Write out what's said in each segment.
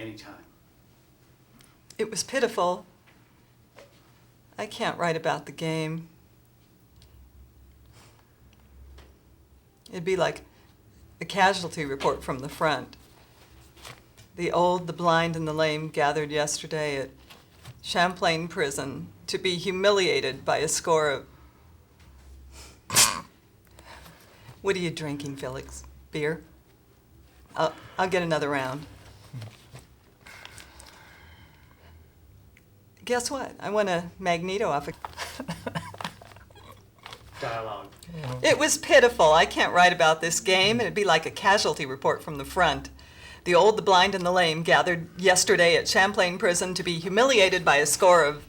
anytime. It was pitiful. I can't write about the game. It'd be like a casualty report from the front. The old, the blind, and the lame gathered yesterday at Champlain prison to be humiliated by a score of... What are you drinking, Felix? Beer? I'll get another round. Guess what? I won a Magneto off a... Dialogue. It was pitiful. I can't write about this game. It'd be like a casualty report from the front. The old, the blind, and the lame gathered yesterday at Champlain prison to be humiliated by a score of...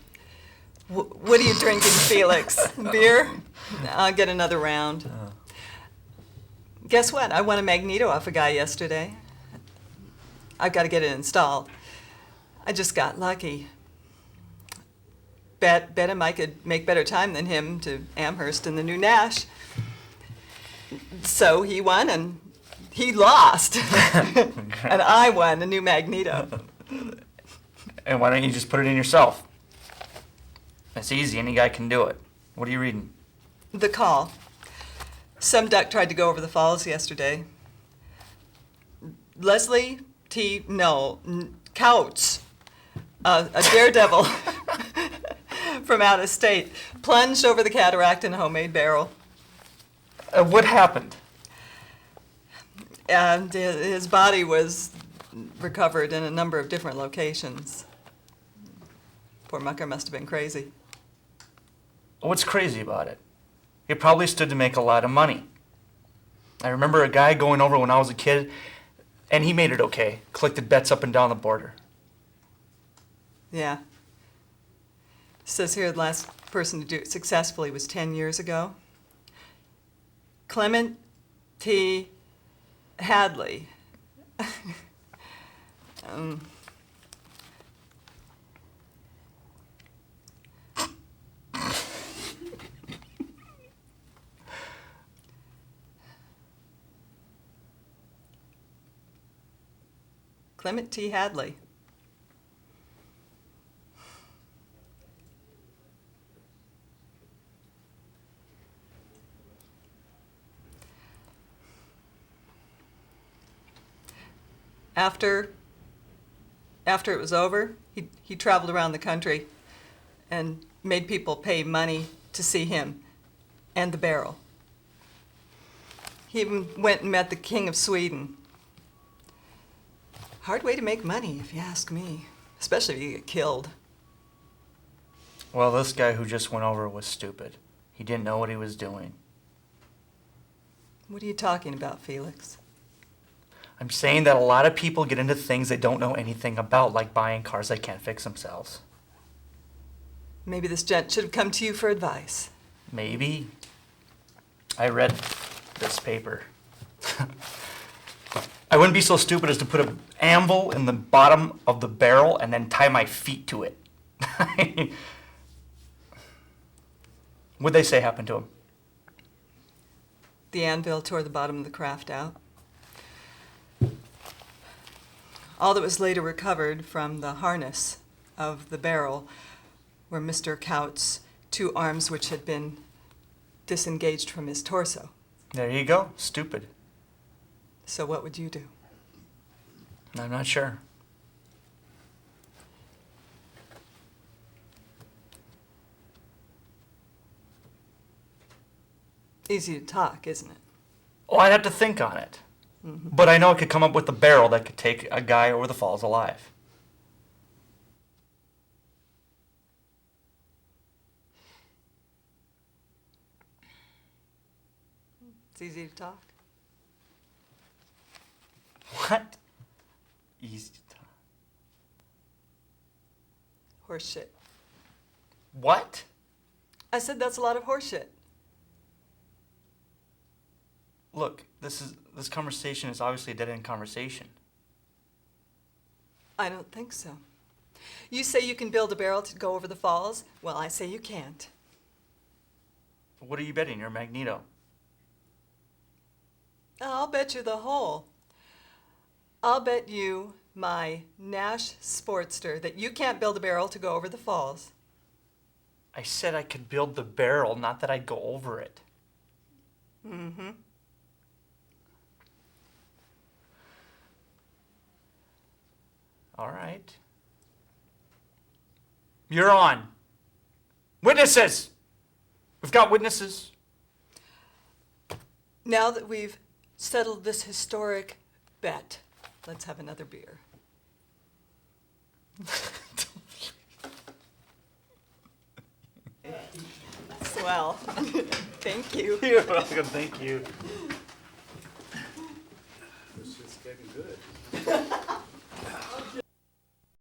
What are you drinking, Felix? Beer? I'll get another round. Guess what? I won a Magneto off a guy yesterday. I've got to get it installed. I just got lucky. Bet him I could make better time than him to Amherst in the new Nash. So he won and he lost. And I won a new Magneto. And why don't you just put it in yourself? It's easy, any guy can do it. What are you reading? The Call. Some duck tried to go over the falls yesterday. Leslie T. Couts, a daredevil from out of state, plunged over the cataract in a homemade barrel. What happened? And his body was recovered in a number of different locations. Poor mucker must have been crazy. What's crazy about it? It probably stood to make a lot of money. I remember a guy going over when I was a kid, and he made it okay. Collected bets up and down the border. Yeah. Says here the last person to do it successfully was 10 years ago. Clement T. Hadley. Clement T. Hadley. After it was over, he traveled around the country and made people pay money to see him and the barrel. He even went and met the King of Sweden. Hard way to make money, if you ask me, especially if you get killed. Well, this guy who just went over was stupid. He didn't know what he was doing. What are you talking about, Felix? I'm saying that a lot of people get into things they don't know anything about, like buying cars they can't fix themselves. Maybe this gent should have come to you for advice. Maybe. I read this paper. I wouldn't be so stupid as to put an anvil in the bottom of the barrel and then tie my feet to it. What'd they say happened to him? The anvil tore the bottom of the craft out. All that was later recovered from the harness of the barrel were Mr. Couts' two arms which had been disengaged from his torso. There you go. Stupid. So what would you do? I'm not sure. Easy to talk, isn't it? Oh, I'd have to think on it. Mm-hmm. But I know I could come up with a barrel that could take a guy over the falls alive. It's easy to talk. What? Easy to talk. Horse shit. What? I said that's a lot of horse shit. Look, this conversation is obviously a dead-end conversation. I don't think so. You say you can build a barrel to go over the falls? Well, I say you can't. What are you betting? You're Magneto. I'll bet you the whole. I'll bet you my Nash Sportster that you can't build a barrel to go over the falls. I said I could build the barrel, not that I'd go over it. Mm-hmm. All right. You're on. Witnesses! We've got witnesses. Now that we've settled this historic bet, let's have another beer. Swell. Thank you. You're welcome. Thank you.